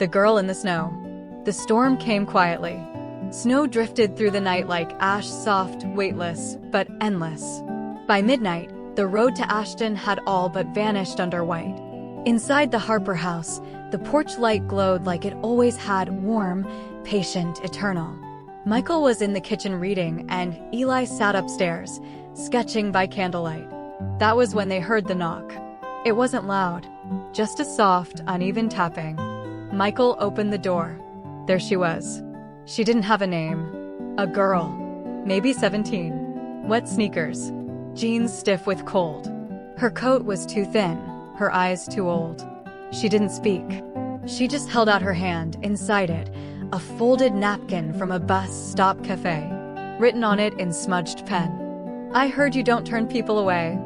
The Girl in the Snow. The storm came quietly. Snow drifted through the night like ash, soft, weightless, but endless. By midnight, the road to Ashton had all but vanished under white. Inside the Harper house, the porch light glowed like it always had, warm, patient, eternal. Michael was in the kitchen reading, and Eli sat upstairs, sketching by candlelight. That was when they heard the knock. It wasn't loud, just a soft, uneven tapping. Michael opened the door. There she was. She didn't have a name. A girl. Maybe 17. Wet sneakers. Jeans stiff with cold. Her coat was too thin, her eyes too old. She didn't speak. She just held out her hand. Inside it, a folded napkin from a bus stop cafe. Written on it in smudged pen. "I heard you don't turn people away."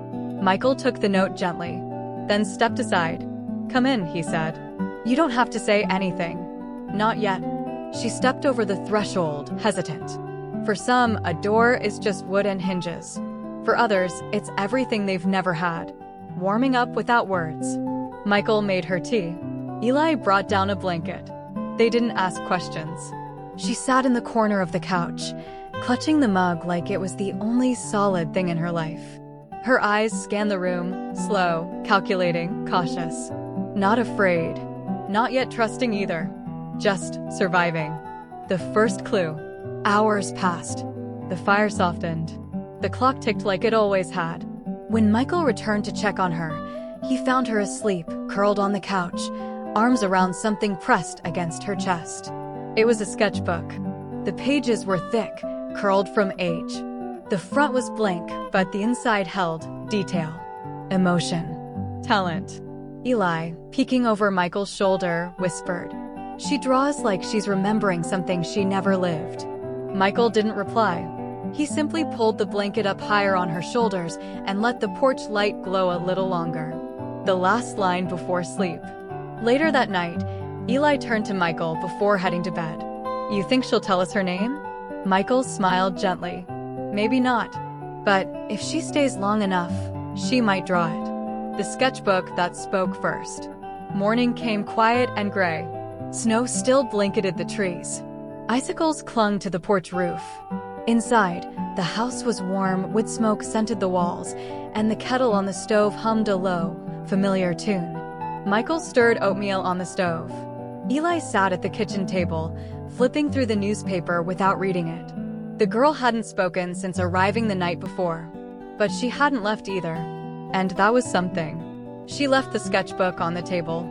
Michael took the note gently, then stepped aside. "Come in," he said. "You don't have to say anything." "Not yet." She stepped over the threshold, hesitant. For some, a door is just wood and hinges. For others, it's everything they've never had. Warming up without words. Michael made her tea. Eli brought down a blanket. They didn't ask questions. She sat in the corner of the couch, clutching the mug like it was the only solid thing in her life. Her eyes scanned the room, slow, calculating, cautious. Not afraid. Not yet trusting either. Just surviving. The first clue. Hours passed. The fire softened. The clock ticked like it always had. When Michael returned to check on her, he found her asleep, curled on the couch, arms around something pressed against her chest. It was a sketchbook. The pages were thick, curled from age. The front was blank, but the inside held detail, emotion, talent. Eli, peeking over Michael's shoulder, whispered, "She draws like she's remembering something she never lived." Michael didn't reply. He simply pulled the blanket up higher on her shoulders and let the porch light glow a little longer. The last line before sleep. Later that night, Eli turned to Michael before heading to bed. "You think she'll tell us her name?" Michael smiled gently. "Maybe not. But if she stays long enough, she might draw it." The sketchbook that spoke first. Morning came quiet and gray. Snow still blanketed the trees. Icicles clung to the porch roof. Inside, the house was warm, wood smoke scented the walls, and the kettle on the stove hummed a low, familiar tune. Michael stirred oatmeal on the stove. Eli sat at the kitchen table, flipping through the newspaper without reading it. The girl hadn't spoken since arriving the night before. But she hadn't left either. And that was something. She left the sketchbook on the table.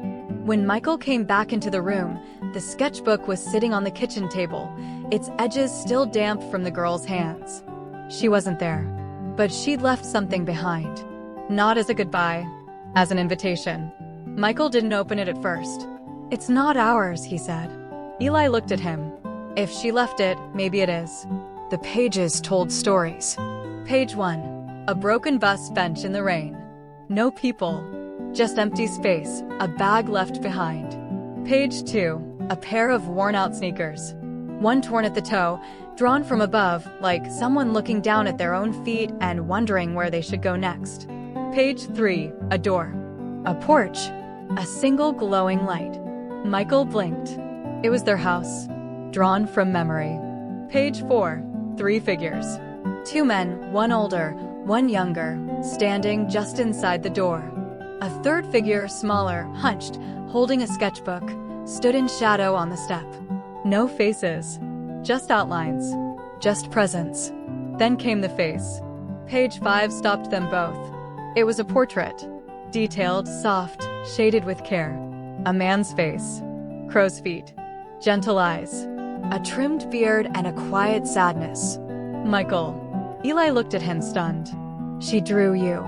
When Michael came back into the room, the sketchbook was sitting on the kitchen table, its edges still damp from the girl's hands. She wasn't there. But she'd left something behind. Not as a goodbye, as an invitation. Michael didn't open it at first. "It's not ours," he said. Eli looked at him. "If she left it, maybe it is." The pages told stories. Page 1. A broken bus bench in the rain. No people. Just empty space, a bag left behind. Page 2. A pair of worn-out sneakers. One torn at the toe, drawn from above, like someone looking down at their own feet and wondering where they should go next. Page 3. A door. A porch. A single glowing light. Michael blinked. It was their house, drawn from memory. Page 4. 3 figures. 2 men, one older, one younger, standing just inside the door. A third figure, smaller, hunched, holding a sketchbook, stood in shadow on the step. No faces. Just outlines. Just presence. Then came the face. Page 5 stopped them both. It was a portrait. Detailed, soft, shaded with care. A man's face. Crow's feet. Gentle eyes. A trimmed beard and a quiet sadness. "Michael." Eli looked at him, stunned. "She drew you."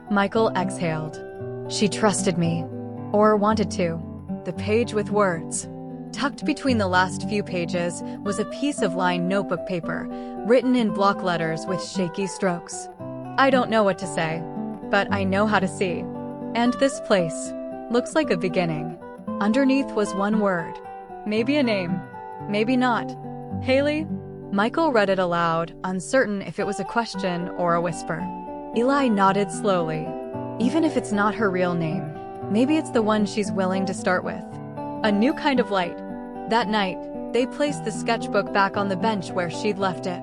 Michael exhaled. "She trusted me. Or wanted to." The page with words. Tucked between the last few pages was a piece of lined notebook paper, written in block letters with shaky strokes. "I don't know what to say, but I know how to see. And this place looks like a beginning." Underneath was one word. Maybe a name. Maybe not. "Hailey?" Michael read it aloud, uncertain if it was a question or a whisper. Eli nodded slowly. Even if it's not her real name, maybe it's the one she's willing to start with. A new kind of light. That night, they placed the sketchbook back on the bench where she'd left it.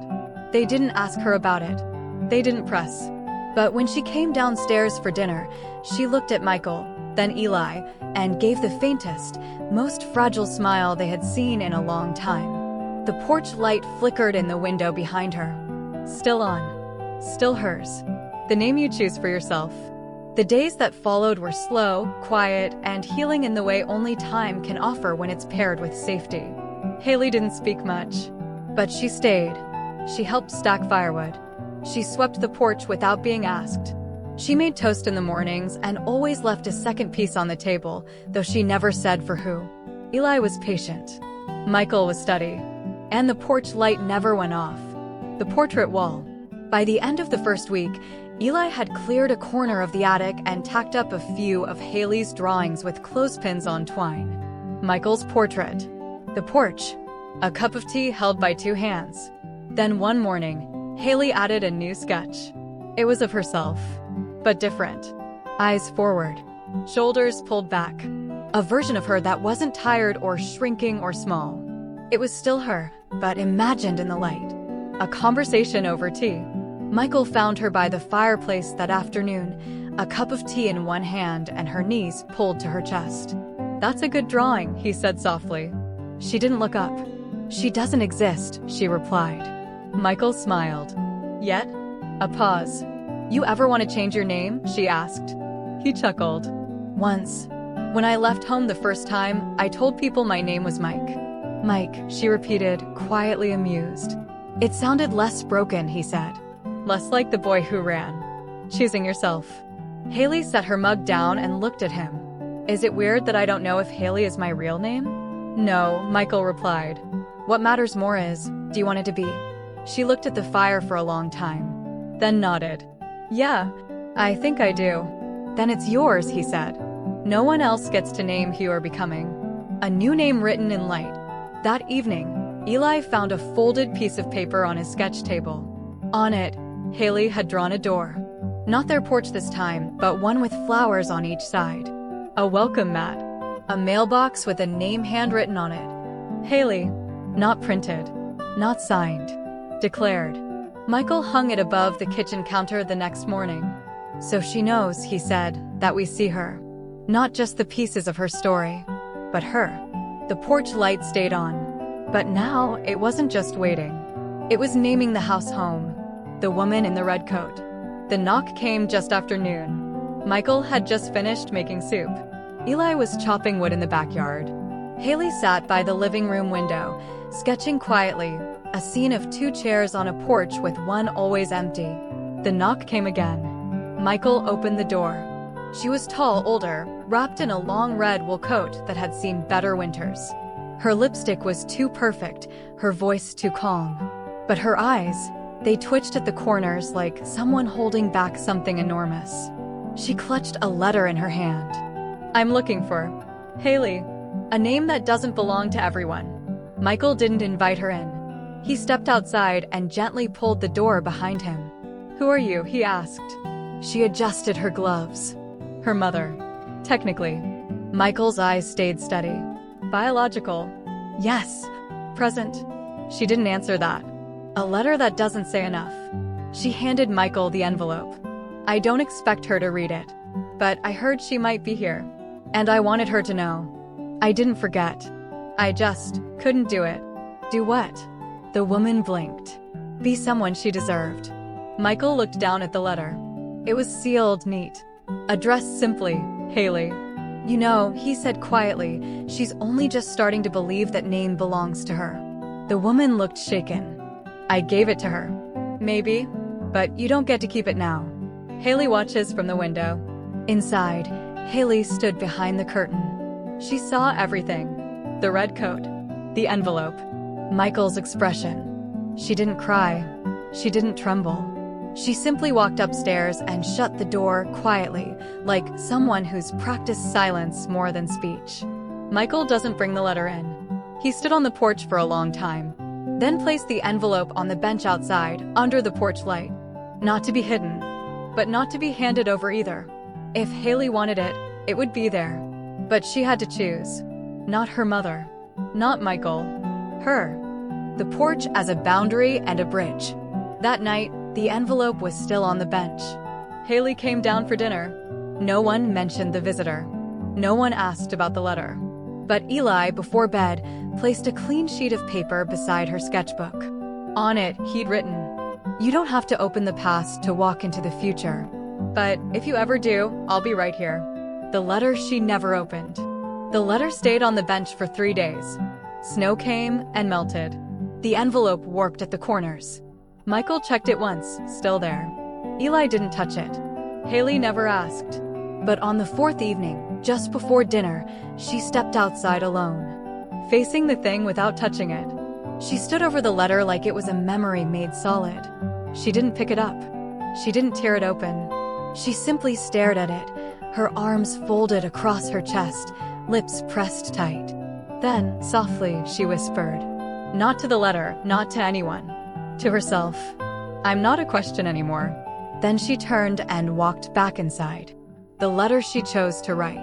They didn't ask her about it. They didn't press. But when she came downstairs for dinner, she looked at Michael, then Eli, and gave the faintest, most fragile smile they had seen in a long time. The porch light flickered in the window behind her. Still on. Still hers. The name you choose for yourself. The days that followed were slow, quiet, and healing in the way only time can offer when it's paired with safety. Hailey didn't speak much, but she stayed. She helped stack firewood. She swept the porch without being asked. She made toast in the mornings and always left a second piece on the table, though she never said for who. Eli was patient. Michael was steady. And the porch light never went off. The portrait wall. By the end of the first week, Eli had cleared a corner of the attic and tacked up a few of Hailey's drawings with clothespins on twine. Michael's portrait. The porch. A cup of tea held by two hands. Then one morning, Hailey added a new sketch. It was of herself, but different. Eyes forward, shoulders pulled back. A version of her that wasn't tired or shrinking or small. It was still her, but imagined in the light. A conversation over tea. Michael found her by the fireplace that afternoon, a cup of tea in one hand and her knees pulled to her chest. "That's a good drawing," he said softly. She didn't look up. "She doesn't exist," she replied. Michael smiled. Yet, a pause. "You ever want to change your name?" she asked. He chuckled. "Once. When I left home the first time, I told people my name was Mike." "Mike," she repeated, quietly amused. "It sounded less broken," he said. "Less like the boy who ran." Choosing yourself. Hailey set her mug down and looked at him. "Is it weird that I don't know if Hailey is my real name?" "No," Michael replied. "What matters more is, do you want it to be?" She looked at the fire for a long time, then nodded. "Yeah, I think I do." "Then it's yours," he said. "No one else gets to name who you are becoming." A new name written in light. That evening, Eli found a folded piece of paper on his sketch table. On it, Hailey had drawn a door. Not their porch this time, but one with flowers on each side. A welcome mat. A mailbox with a name handwritten on it. Hailey. Not printed. Not signed. Declared. Michael hung it above the kitchen counter the next morning. "So she knows," he said, "that we see her. Not just the pieces of her story, but her." The porch light stayed on. But now, it wasn't just waiting. It was naming the house home. The woman in the red coat. The knock came just after noon. Michael had just finished making soup. Eli was chopping wood in the backyard. Hailey sat by the living room window, sketching quietly, a scene of two chairs on a porch with one always empty. The knock came again. Michael opened the door. She was tall, older, wrapped in a long red wool coat that had seen better winters. Her lipstick was too perfect, her voice too calm. But her eyes, they twitched at the corners like someone holding back something enormous. She clutched a letter in her hand. "I'm looking for Hailey, a name that doesn't belong to everyone." Michael didn't invite her in. He stepped outside and gently pulled the door behind him. "Who are you?" he asked. She adjusted her gloves. Her mother. Technically. Michael's eyes stayed steady. "Biological." "Yes." "Present." She didn't answer that. A letter that doesn't say enough. She handed Michael the envelope. "I don't expect her to read it, but I heard she might be here. And I wanted her to know. I didn't forget. I just couldn't do it." "Do what?" The woman blinked. "Be someone she deserved." Michael looked down at the letter. It was sealed neat. Addressed simply, Hailey. "You know," he said quietly, "she's only just starting to believe that name belongs to her." The woman looked shaken. "I gave it to her." "Maybe, but you don't get to keep it now." Hailey watches from the window. Inside, Hailey stood behind the curtain. She saw everything. The red coat. The envelope. Michael's expression. She didn't cry. She didn't tremble. She simply walked upstairs and shut the door quietly, like someone who's practiced silence more than speech. Michael doesn't bring the letter in. He stood on the porch for a long time, then placed the envelope on the bench outside, under the porch light. Not to be hidden, but not to be handed over either. If Hailey wanted it, it would be there. But she had to choose. Not her mother. Not Michael. Her. The porch as a boundary and a bridge. That night, the envelope was still on the bench. Hailey came down for dinner. No one mentioned the visitor. No one asked about the letter. But Eli, before bed, placed a clean sheet of paper beside her sketchbook. On it, he'd written, "You don't have to open the past to walk into the future. But if you ever do, I'll be right here." The letter she never opened. The letter stayed on the bench for 3 days. Snow came and melted. The envelope warped at the corners. Michael checked it once, still there. Eli didn't touch it. Hailey never asked. But on the 4th evening, just before dinner, she stepped outside alone. Facing the thing without touching it. She stood over the letter like it was a memory made solid. She didn't pick it up. She didn't tear it open. She simply stared at it, her arms folded across her chest, lips pressed tight. Then, softly, she whispered, not to the letter, not to anyone, to herself, "I'm not a question anymore." Then she turned and walked back inside. The letter she chose to write.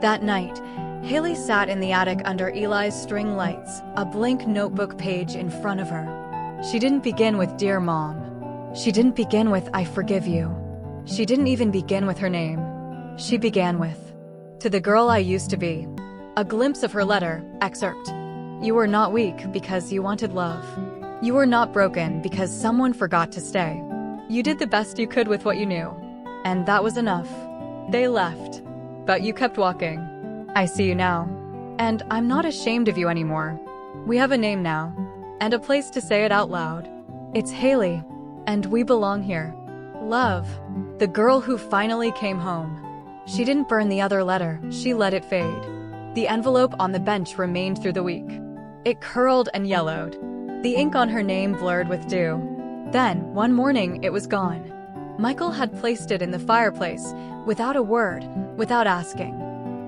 That night, Hailey sat in the attic under Eli's string lights, a blank notebook page in front of her. She didn't begin with "Dear Mom." She didn't begin with "I forgive you." She didn't even begin with her name. She began with, "To the girl I used to be." A glimpse of her letter, excerpt. "You were not weak because you wanted love. You were not broken because someone forgot to stay. You did the best you could with what you knew. And that was enough. They left. But you kept walking. I see you now. And I'm not ashamed of you anymore. We have a name now. And a place to say it out loud. It's Hailey. And we belong here. Love." The girl who finally came home. She didn't burn the other letter, she let it fade. The envelope on the bench remained through the week. It curled and yellowed. The ink on her name blurred with dew. Then, one morning, it was gone. Michael had placed it in the fireplace, without a word, without asking.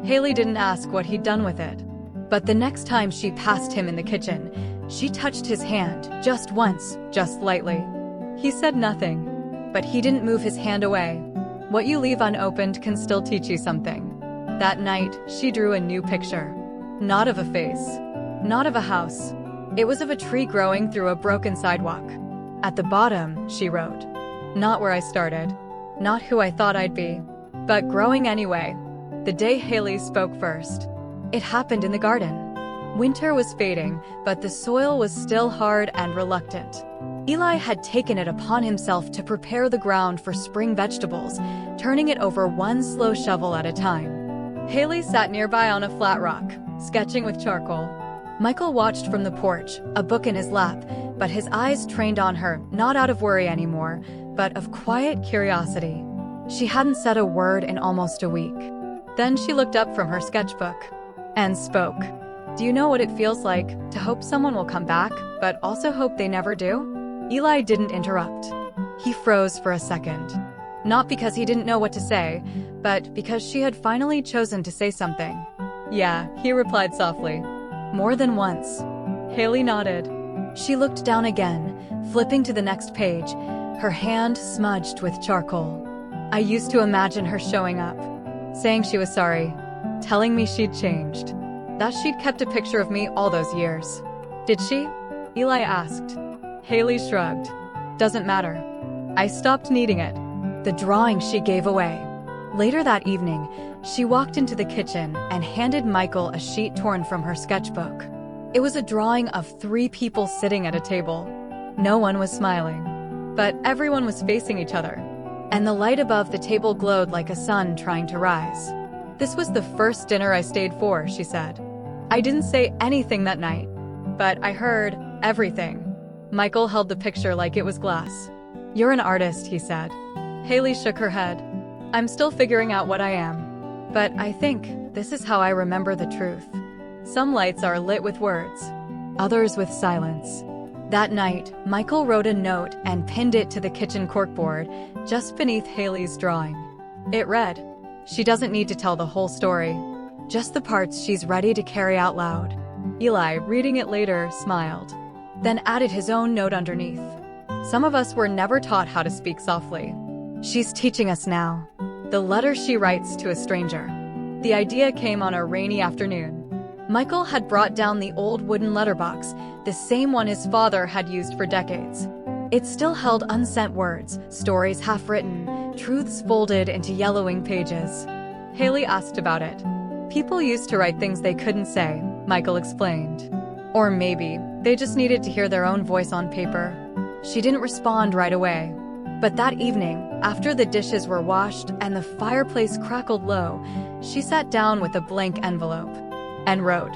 Hailey didn't ask what he'd done with it. But the next time she passed him in the kitchen, she touched his hand, just once, just lightly. He said nothing, but he didn't move his hand away. What you leave unopened can still teach you something. That night, she drew a new picture. Not of a face. Not of a house. It was of a tree growing through a broken sidewalk. At the bottom, she wrote, "Not where I started. Not who I thought I'd be. But growing anyway." The day Hailey spoke first. It happened in the garden. Winter was fading, but the soil was still hard and reluctant. Eli had taken it upon himself to prepare the ground for spring vegetables, turning it over one slow shovel at a time. Hailey sat nearby on a flat rock, sketching with charcoal. Michael watched from the porch, a book in his lap, but his eyes trained on her, not out of worry anymore, but of quiet curiosity. She hadn't said a word in almost a week. Then she looked up from her sketchbook and spoke. "Do you know what it feels like to hope someone will come back, but also hope they never do?" Eli didn't interrupt. He froze for a second. Not because he didn't know what to say, but because she had finally chosen to say something. "Yeah," he replied softly. "More than once." Hailey nodded. She looked down again, flipping to the next page, her hand smudged with charcoal. "I used to imagine her showing up, saying she was sorry, telling me she'd changed, that she'd kept a picture of me all those years." "Did she?" Eli asked. Hailey shrugged. "Doesn't matter. I stopped needing it." The drawing she gave away. Later that evening, she walked into the kitchen and handed Michael a sheet torn from her sketchbook. It was a drawing of 3 people sitting at a table. No one was smiling, but everyone was facing each other, and the light above the table glowed like a sun trying to rise. "This was the first dinner I stayed for," she said. "I didn't say anything that night, but I heard everything." Michael held the picture like it was glass. "You're an artist," he said. Hailey shook her head. "I'm still figuring out what I am. But I think this is how I remember the truth. Some lights are lit with words, others with silence." That night, Michael wrote a note and pinned it to the kitchen corkboard, just beneath Hailey's drawing. It read, "She doesn't need to tell the whole story, just the parts she's ready to carry out loud." Eli, reading it later, smiled, then added his own note underneath. "Some of us were never taught how to speak softly. She's teaching us now." The letter she writes to a stranger. The idea came on a rainy afternoon. Michael had brought down the old wooden letterbox, the same one his father had used for decades. It still held unsent words, stories half-written, truths folded into yellowing pages. Hailey asked about it. People used to write things they couldn't say, Michael explained. Or maybe they just needed to hear their own voice on paper. She didn't respond right away. But that evening, after the dishes were washed and the fireplace crackled low, she sat down with a blank envelope and wrote,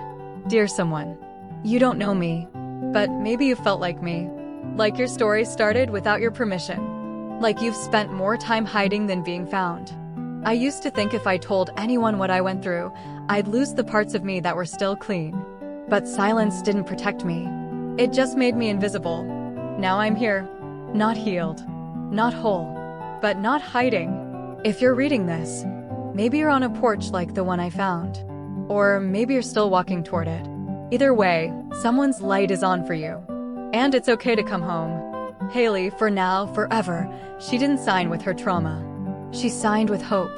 "Dear someone, you don't know me, but maybe you felt like me. Like your story started without your permission. Like you've spent more time hiding than being found. I used to think if I told anyone what I went through, I'd lose the parts of me that were still clean. But silence didn't protect me. It just made me invisible. Now I'm here, not healed, not whole, but not hiding. If you're reading this, maybe you're on a porch like the one I found. Or maybe you're still walking toward it. Either way, someone's light is on for you. And it's okay to come home." Hailey, for now, forever, she didn't sign with her trauma. She signed with hope.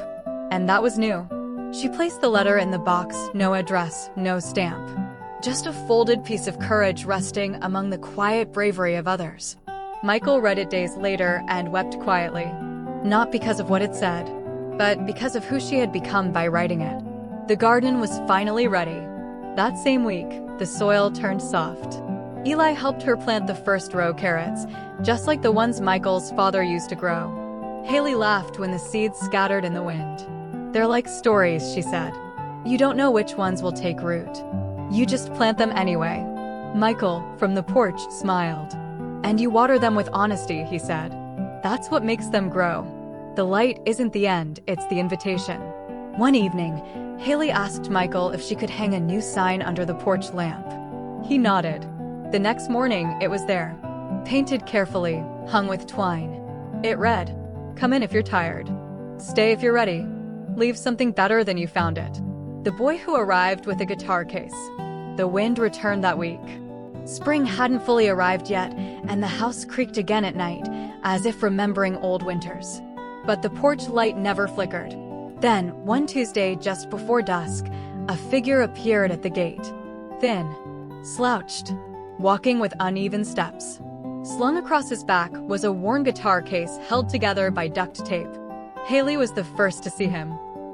And that was new. She placed the letter in the box, no address, no stamp. Just a folded piece of courage resting among the quiet bravery of others. Michael read it days later and wept quietly. Not because of what it said, but because of who she had become by writing it. The garden was finally ready. That same week, the soil turned soft. Eli helped her plant the first row carrots, just like the ones Michael's father used to grow. Hailey laughed when the seeds scattered in the wind. "They're like stories," she said. "You don't know which ones will take root. You just plant them anyway." Michael, from the porch, smiled. "And you water them with honesty," he said. "That's what makes them grow. The light isn't the end, it's the invitation." One evening, Hailey asked Michael if she could hang a new sign under the porch lamp. He nodded. The next morning, it was there, painted carefully, hung with twine. It read, "Come in if you're tired. Stay if you're ready. Leave something better than you found it." The boy who arrived with a guitar case. The wind returned that week. Spring hadn't fully arrived yet, and the house creaked again at night, as if remembering old winters. But the porch light never flickered. Then, one Tuesday just before dusk, a figure appeared at the gate. Thin, slouched, walking with uneven steps. Slung across his back was a worn guitar case held together by duct tape. Hailey was the first to see him.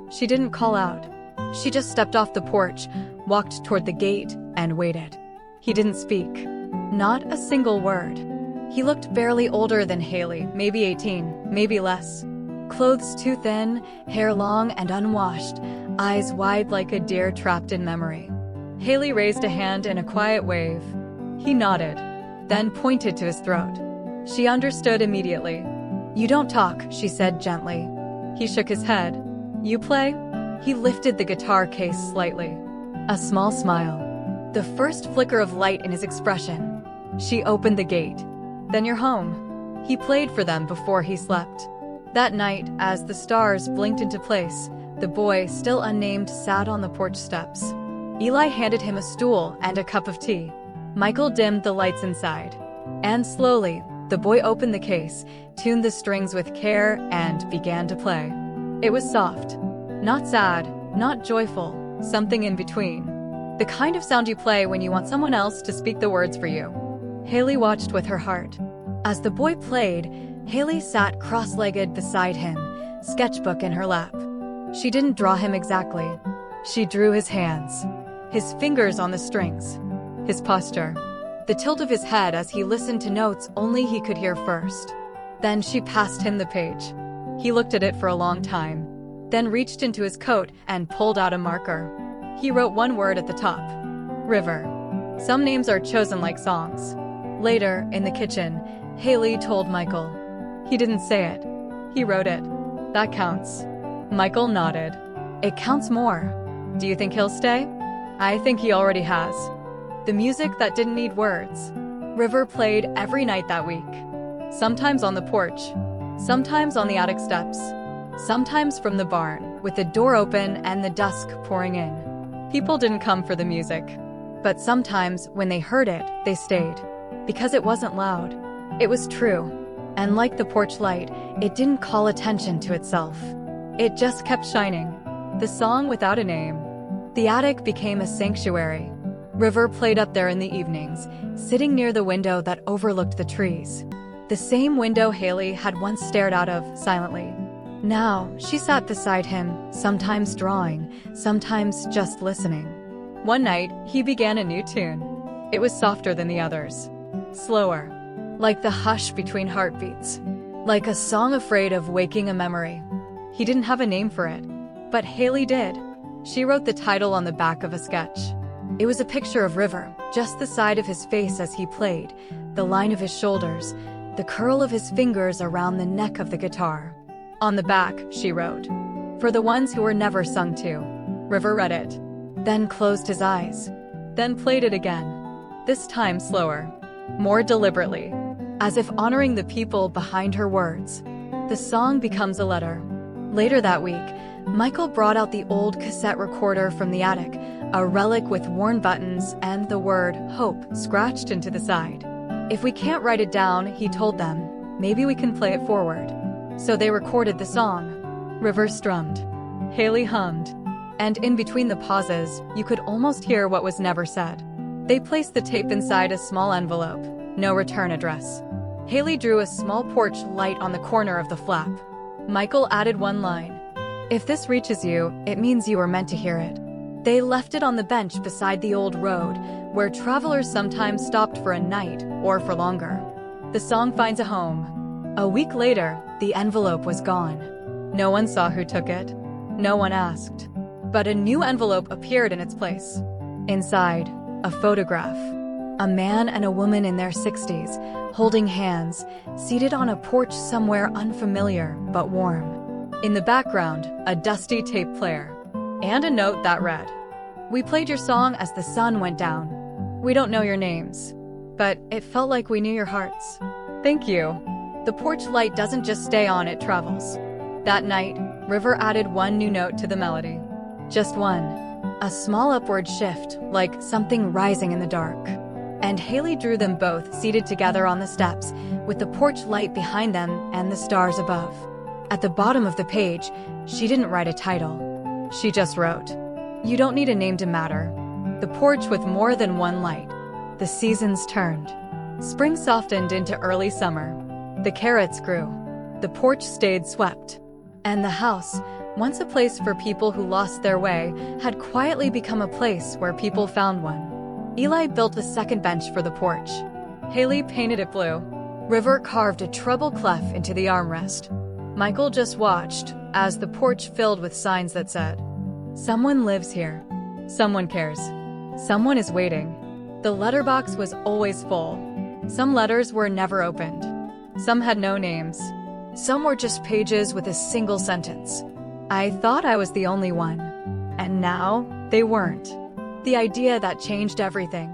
She didn't call out. She just stepped off the porch, walked toward the gate, and waited. He didn't speak. Not a single word. He looked barely older than Hailey, maybe 18, maybe less. Clothes too thin, hair long and unwashed, eyes wide like a deer trapped in memory. Hailey raised a hand in a quiet wave. He nodded, then pointed to his throat. She understood immediately. "You don't talk," she said gently. He shook his head. "You play?" He lifted the guitar case slightly. A small smile. The first flicker of light in his expression. She opened the gate. "Then you're home." He played for them before he slept. That night, as the stars blinked into place, the boy, still unnamed, sat on the porch steps. Eli handed him a stool and a cup of tea. Michael dimmed the lights inside. And slowly, the boy opened the case, tuned the strings with care, and began to play. It was soft. Not sad, not joyful, something in between. The kind of sound you play when you want someone else to speak the words for you. Hailey watched with her heart. As the boy played, Hailey sat cross-legged beside him, sketchbook in her lap. She didn't draw him exactly. She drew his hands, his fingers on the strings, his posture, the tilt of his head as he listened to notes only he could hear first. Then she passed him the page. He looked at it for a long time, then reached into his coat and pulled out a marker. He wrote one word at the top. River. Some names are chosen like songs. Later, in the kitchen, Hailey told Michael. He didn't say it. He wrote it. That counts. Michael nodded. It counts more. Do you think he'll stay? I think he already has. The music that didn't need words. River played every night that week. Sometimes on the porch. Sometimes on the attic steps. Sometimes from the barn, with the door open and the dusk pouring in. People didn't come for the music. But sometimes, when they heard it, they stayed. Because it wasn't loud. It was true. And like the porch light, it didn't call attention to itself. It just kept shining. The song without a name. The attic became a sanctuary. River played up there in the evenings, sitting near the window that overlooked the trees. The same window Hailey had once stared out of silently. Now, she sat beside him, sometimes drawing, sometimes just listening. One night, he began a new tune. It was softer than the others. Slower. Like the hush between heartbeats. Like a song afraid of waking a memory. He didn't have a name for it, but Hailey did. She wrote the title on the back of a sketch. It was a picture of River, just the side of his face as he played, the line of his shoulders, the curl of his fingers around the neck of the guitar. On the back, she wrote, "For the ones who were never sung to." River read it, then closed his eyes, then played it again. This time slower, more deliberately, as if honoring the people behind her words. The song becomes a letter. Later that week, Michael brought out the old cassette recorder from the attic, a relic with worn buttons and the word "hope" scratched into the side. If we can't write it down, he told them, maybe we can play it forward. So they recorded the song. River strummed. Hailey hummed. And in between the pauses, you could almost hear what was never said. They placed the tape inside a small envelope. No return address. Hailey drew a small porch light on the corner of the flap. Michael added one line. "If this reaches you, it means you were meant to hear it." They left it on the bench beside the old road, where travelers sometimes stopped for a night or for longer. The song finds a home. A week later, the envelope was gone. No one saw who took it. No one asked. But a new envelope appeared in its place. Inside, a photograph. A man and a woman in their 60s, holding hands, seated on a porch somewhere unfamiliar but warm. In the background, a dusty tape player. And a note that read, "We played your song as the sun went down. We don't know your names, but it felt like we knew your hearts. Thank you." The porch light doesn't just stay on, it travels. That night, River added one new note to the melody. Just one. A small upward shift, like something rising in the dark. And Hailey drew them both seated together on the steps, with the porch light behind them and the stars above. At the bottom of the page, she didn't write a title. She just wrote, "You don't need a name to matter." The porch with more than one light. The seasons turned. Spring softened into early summer. The carrots grew. The porch stayed swept. And the house, once a place for people who lost their way, had quietly become a place where people found one. Eli built a second bench for the porch. Hailey painted it blue. River carved a treble clef into the armrest. Michael just watched as the porch filled with signs that said, "Someone lives here. Someone cares. Someone is waiting." The letterbox was always full. Some letters were never opened. Some had no names. Some were just pages with a single sentence. I thought I was the only one. And now, they weren't. The idea that changed everything.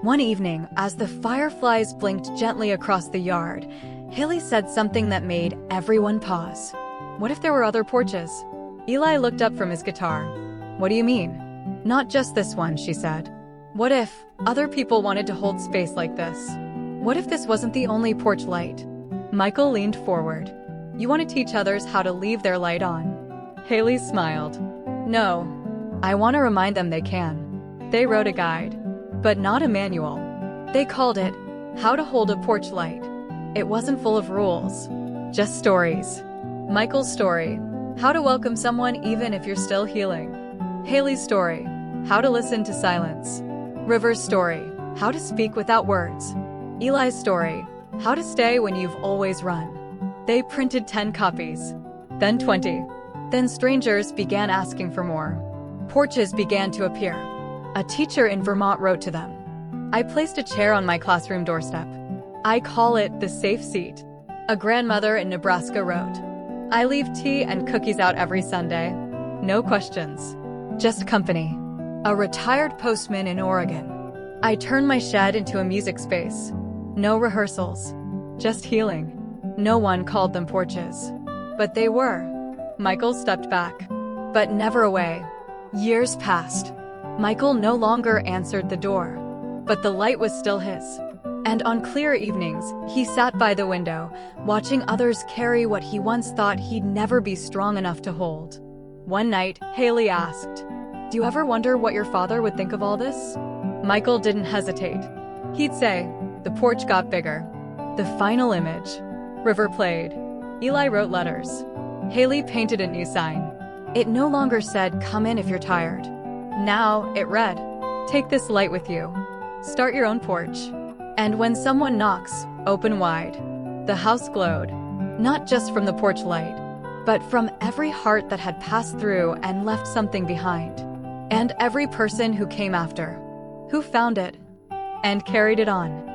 One evening, as the fireflies blinked gently across the yard, Hailey said something that made everyone pause. What if there were other porches? Eli looked up from his guitar. "What do you mean?" "Not just this one," she said. "What if other people wanted to hold space like this? What if this wasn't the only porch light?" Michael leaned forward. "You want to teach others how to leave their light on?" Hailey smiled. "No, I want to remind them they can." They wrote a guide, but not a manual. They called it, "How to Hold a Porch Light." It wasn't full of rules, just stories. Michael's story, how to welcome someone even if you're still healing. Hailey's story, how to listen to silence. River's story, how to speak without words. Eli's story, how to stay when you've always run. They printed 10 copies, then 20. Then strangers began asking for more. Porches began to appear. A teacher in Vermont wrote to them. "I placed a chair on my classroom doorstep. I call it the safe seat." A grandmother in Nebraska wrote, "I leave tea and cookies out every Sunday. No questions, just company." A retired postman in Oregon. "I turn my shed into a music space. No rehearsals, just healing." No one called them porches, but they were. Michael stepped back, but never away. Years passed. Michael no longer answered the door, but the light was still his. And on clear evenings, he sat by the window, watching others carry what he once thought he'd never be strong enough to hold. One night, Hailey asked, Do you ever wonder what your father would think of all this? Michael didn't hesitate. He'd say, the porch got bigger. The final image. River played. Eli wrote letters. Hailey painted a new sign. It no longer said, come in if you're tired. Now it read, take this light with you. Start your own porch. And when someone knocks, open wide. The house glowed, not just from the porch light, but from every heart that had passed through and left something behind. And every person who came after, who found it and carried it on.